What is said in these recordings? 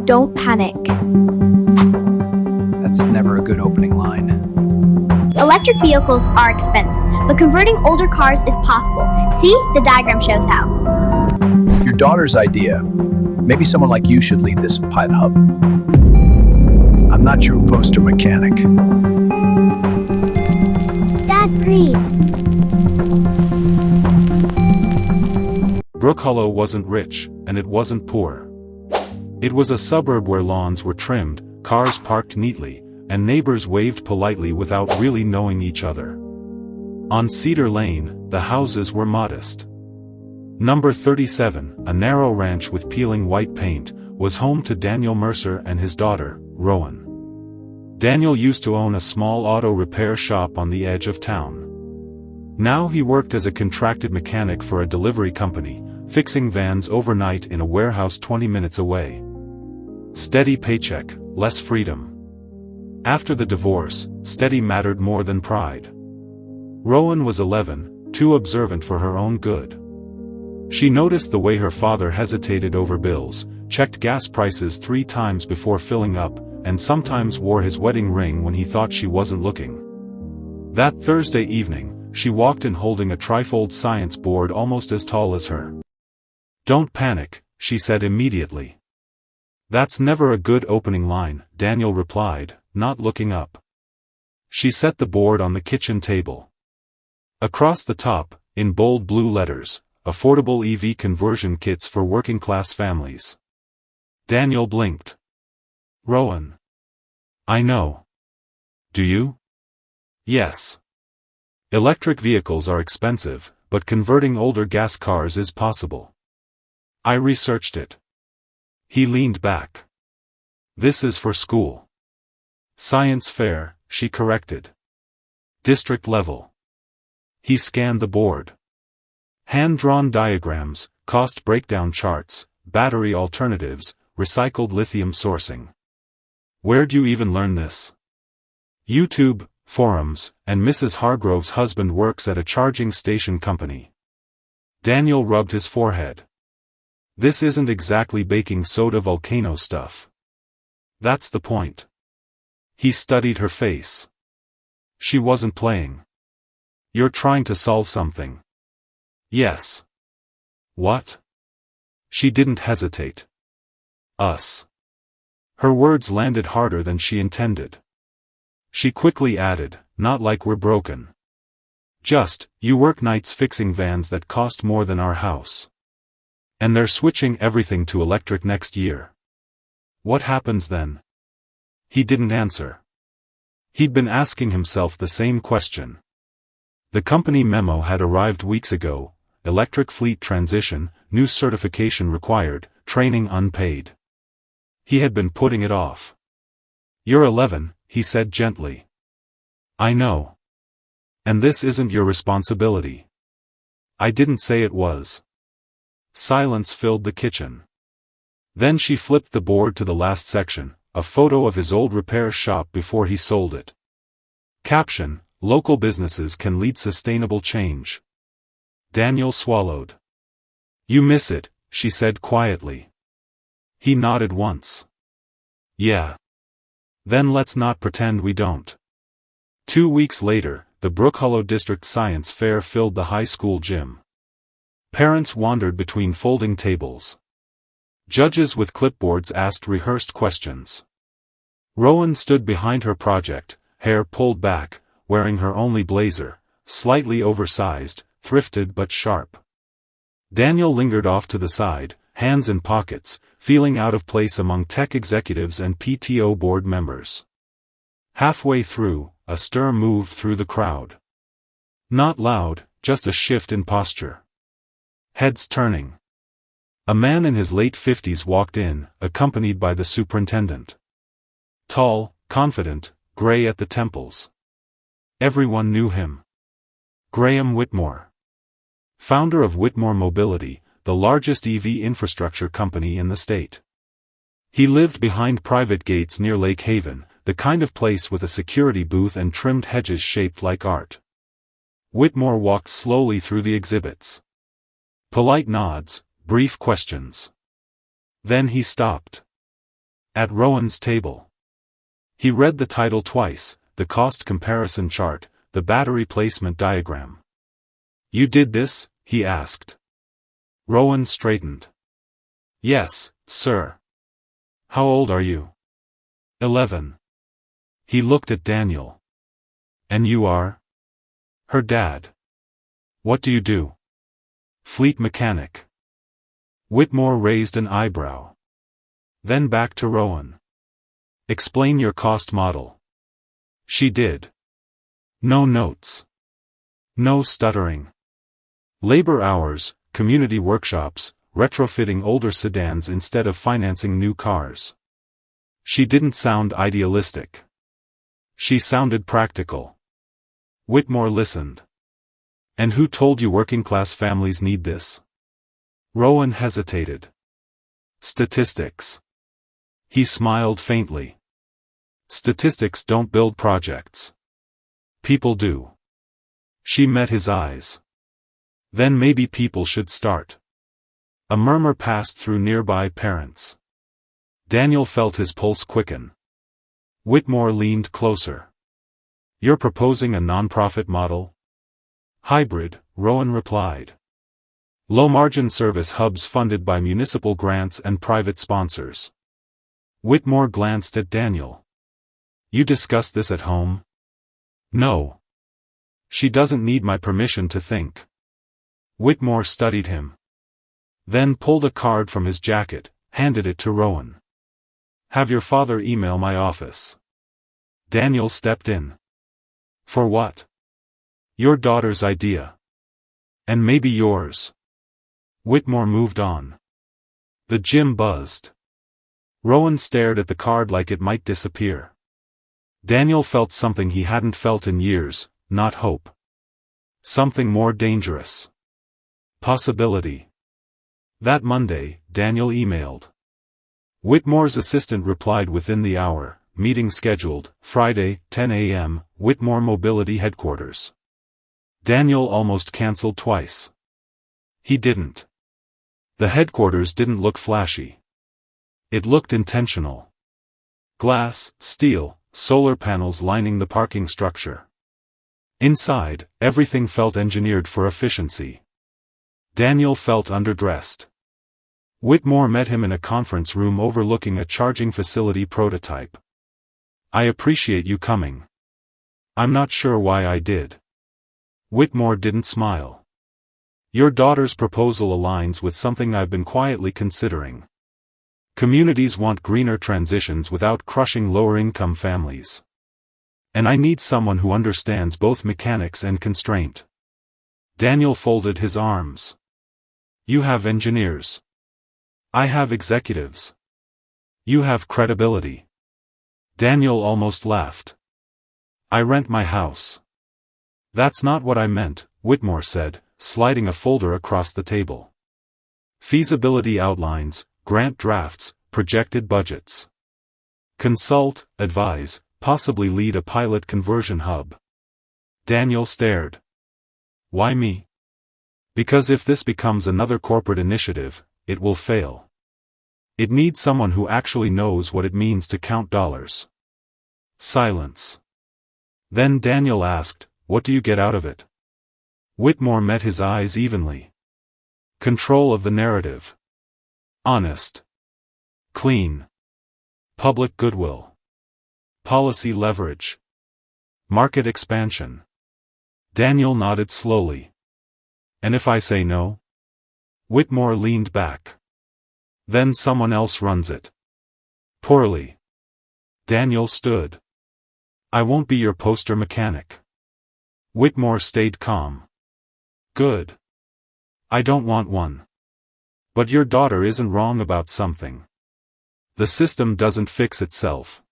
Don't panic. That's never a good opening line. Electric vehicles are expensive, but converting older cars is possible. See, the diagram shows how. Your daughter's idea. Maybe someone like you should lead this pilot hub. I'm not your poster mechanic. Dad, breathe. Brook Hollow wasn't rich, and it wasn't poor. It was a suburb where lawns were trimmed, cars parked neatly, and neighbors waved politely without really knowing each other. On Cedar Lane, the houses were modest. Number 37, a narrow ranch with peeling white paint, was home to Daniel Mercer and his daughter, Rowan. Daniel used to own a small auto repair shop on the edge of town. Now he worked as a contracted mechanic for a delivery company, fixing vans overnight in a warehouse 20 minutes away. Steady paycheck, less freedom. After the divorce, steady mattered more than pride. Rowan was 11, too observant for her own good. She noticed the way her father hesitated over bills, checked gas prices 3 times before filling up, and sometimes wore his wedding ring when he thought she wasn't looking. That Thursday evening, she walked in holding a trifold science board almost as tall as her. "Don't panic," she said immediately. "That's never a good opening line," Daniel replied, not looking up. She set the board on the kitchen table. Across the top, in bold blue letters, "Affordable EV conversion kits for working-class families." Daniel blinked. "Rowan. I know. Do you?" "Yes. Electric vehicles are expensive, but converting older gas cars is possible. I researched it." He leaned back. "This is for school. Science fair," she corrected. "District level." He scanned the board. Hand-drawn diagrams, cost breakdown charts, battery alternatives, recycled lithium sourcing. "Where'd you even learn this?" "YouTube, forums, and Mrs. Hargrove's husband works at a charging station company." Daniel rubbed his forehead. "This isn't exactly baking soda volcano stuff. That's the point." He studied her face. She wasn't playing. "You're trying to solve something." "Yes." "What?" She didn't hesitate. "Us." Her words landed harder than she intended. She quickly added, "Not like we're broken. Just, you work nights fixing vans that cost more than our house. And they're switching everything to electric next year. What happens then?" He didn't answer. He'd been asking himself the same question. The company memo had arrived weeks ago: electric fleet transition, new certification required, training unpaid. He had been putting it off. "You're 11, he said gently. "I know. And this isn't your responsibility." "I didn't say it was." Silence filled the kitchen. Then she flipped the board to the last section, a photo of his old repair shop before he sold it. Caption: "Local businesses can lead sustainable change." Daniel swallowed. "You miss it," she said quietly. He nodded once. "Yeah. Then let's not pretend we don't." 2 weeks later, the Brook Hollow District Science Fair filled the high school gym. Parents wandered between folding tables. Judges with clipboards asked rehearsed questions. Rowan stood behind her project, hair pulled back, wearing her only blazer, slightly oversized, thrifted but sharp. Daniel lingered off to the side, hands in pockets, feeling out of place among tech executives and PTO board members. Halfway through, a stir moved through the crowd. Not loud, just a shift in posture. Heads turning. A man in his late 50s walked in, accompanied by the superintendent. Tall, confident, gray at the temples. Everyone knew him. Graham Whitmore. Founder of Whitmore Mobility, the largest EV infrastructure company in the state. He lived behind private gates near Lake Haven, the kind of place with a security booth and trimmed hedges shaped like art. Whitmore walked slowly through the exhibits. Polite nods, brief questions. Then he stopped. At Rowan's table. He read the title twice, the cost comparison chart, the battery placement diagram. "You did this?" he asked. Rowan straightened. "Yes, sir." "How old are you?" 11. He looked at Daniel. "And you are?" "Her dad." "What do you do?" "Fleet mechanic." Whitmore raised an eyebrow. Then back to Rowan. "Explain your cost model." She did. No notes. No stuttering. Labor hours, community workshops, retrofitting older sedans instead of financing new cars. She didn't sound idealistic. She sounded practical. Whitmore listened. "And who told you working-class families need this?" Rowan hesitated. "Statistics." He smiled faintly. "Statistics don't build projects. People do." She met his eyes. "Then maybe people should start." A murmur passed through nearby parents. Daniel felt his pulse quicken. Whitmore leaned closer. "You're proposing a nonprofit model?" "Hybrid," Rowan replied. "Low-margin service hubs funded by municipal grants and private sponsors." Whitmore glanced at Daniel. "You discussed this at home?" "No. She doesn't need my permission to think." Whitmore studied him. Then pulled a card from his jacket, handed it to Rowan. "Have your father email my office." Daniel stepped in. "For what?" "Your daughter's idea. And maybe yours." Whitmore moved on. The gym buzzed. Rowan stared at the card like it might disappear. Daniel felt something he hadn't felt in years, not hope. Something more dangerous. Possibility. That Monday, Daniel emailed. Whitmore's assistant replied within the hour, "Meeting scheduled, Friday, 10 a.m., Whitmore Mobility Headquarters." Daniel almost canceled twice. He didn't. The headquarters didn't look flashy. It looked intentional. Glass, steel, solar panels lining the parking structure. Inside, everything felt engineered for efficiency. Daniel felt underdressed. Whitmore met him in a conference room overlooking a charging facility prototype. "I appreciate you coming. I'm not sure why I did." Whitmore didn't smile. "Your daughter's proposal aligns with something I've been quietly considering. Communities want greener transitions without crushing lower-income families. And I need someone who understands both mechanics and constraint." Daniel folded his arms. "You have engineers. I have executives. You have credibility." Daniel almost laughed. "I rent my house." "That's not what I meant," Whitmore said, sliding a folder across the table. "Feasibility outlines, grant drafts, projected budgets. Consult, advise, possibly lead a pilot conversion hub." Daniel stared. "Why me?" "Because if this becomes another corporate initiative, it will fail. It needs someone who actually knows what it means to count dollars." Silence. Then Daniel asked, "What do you get out of it?" Whitmore met his eyes evenly. Control of the narrative. Honest. Clean. Public goodwill. Policy leverage. Market expansion. Daniel nodded slowly. "And if I say no?" Whitmore leaned back. "Then someone else runs it. Poorly." Daniel stood. "I won't be your poster mechanic." Whitmore stayed calm. "Good. I don't want one. But your daughter isn't wrong about something. The system doesn't fix itself."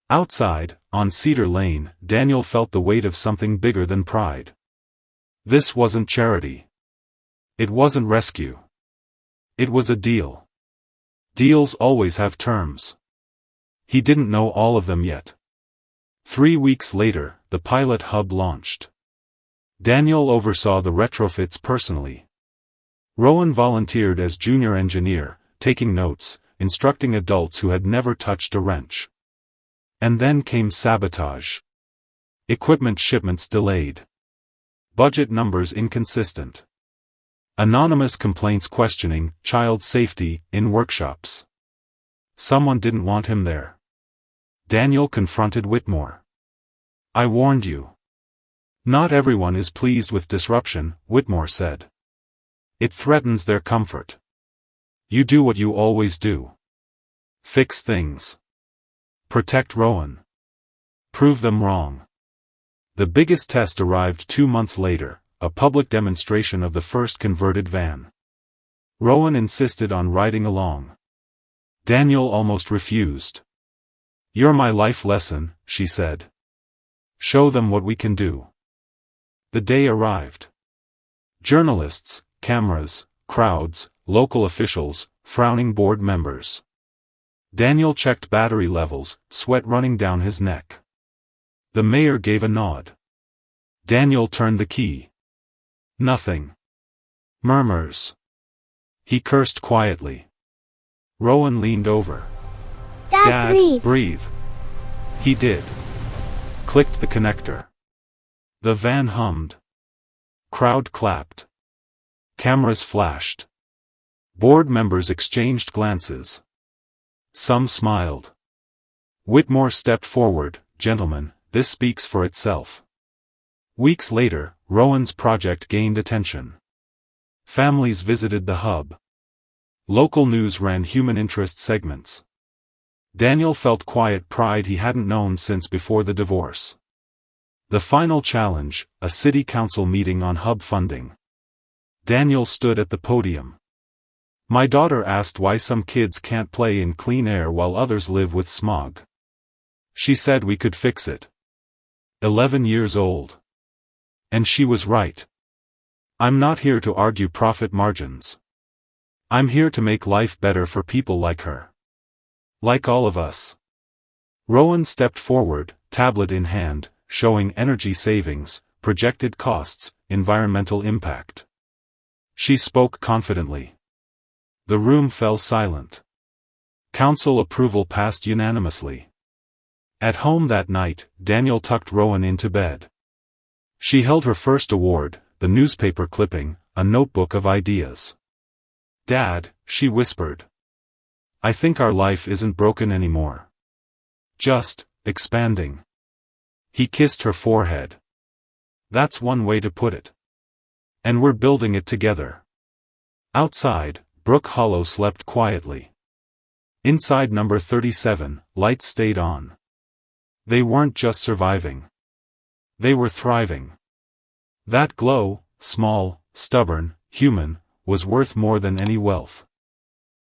Outside, on Cedar Lane, Daniel felt the weight of something bigger than pride. This wasn't charity. It wasn't rescue. It was a deal. Deals always have terms. He didn't know all of them yet. 3 weeks later, the pilot hub launched. Daniel oversaw the retrofits personally. Rowan volunteered as junior engineer, taking notes, instructing adults who had never touched a wrench. And then came sabotage. Equipment shipments delayed. Budget numbers inconsistent. Anonymous complaints questioning child safety in workshops. Someone didn't want him there. Daniel confronted Whitmore. "I warned you." "Not everyone is pleased with disruption," Whitmore said. "It threatens their comfort. You do what you always do. Fix things. Protect Rowan. Prove them wrong." The biggest test arrived 2 months later, a public demonstration of the first converted van. Rowan insisted on riding along. Daniel almost refused. "You're my life lesson," she said. "Show them what we can do." The day arrived. Journalists, cameras, crowds, local officials, frowning board members. Daniel checked battery levels, sweat running down his neck. The mayor gave a nod. Daniel turned the key. Nothing. Murmurs. He cursed quietly. Rowan leaned over. Dad, breathe. He did. Clicked the connector. The van hummed. Crowd clapped. Cameras flashed. Board members exchanged glances. Some smiled. Whitmore stepped forward. "Gentlemen, this speaks for itself." Weeks later, Rowan's project gained attention. Families visited the hub. Local news ran human interest segments. Daniel felt quiet pride he hadn't known since before the divorce. The final challenge, a city council meeting on hub funding. Daniel stood at the podium. "My daughter asked why some kids can't play in clean air while others live with smog. She said we could fix it. 11 years old. And she was right. I'm not here to argue profit margins. I'm here to make life better for people like her. Like all of us." Rowan stepped forward, tablet in hand, showing energy savings, projected costs, environmental impact. She spoke confidently. The room fell silent. Council approval passed unanimously. At home that night, Daniel tucked Rowan into bed. She held her first award, the newspaper clipping, a notebook of ideas. "Dad," she whispered. "I think our life isn't broken anymore. Just expanding." He kissed her forehead. "That's one way to put it. And we're building it together." Outside, Brook Hollow slept quietly. Inside number 37, lights stayed on. They weren't just surviving. They were thriving. That glow, small, stubborn, human, was worth more than any wealth.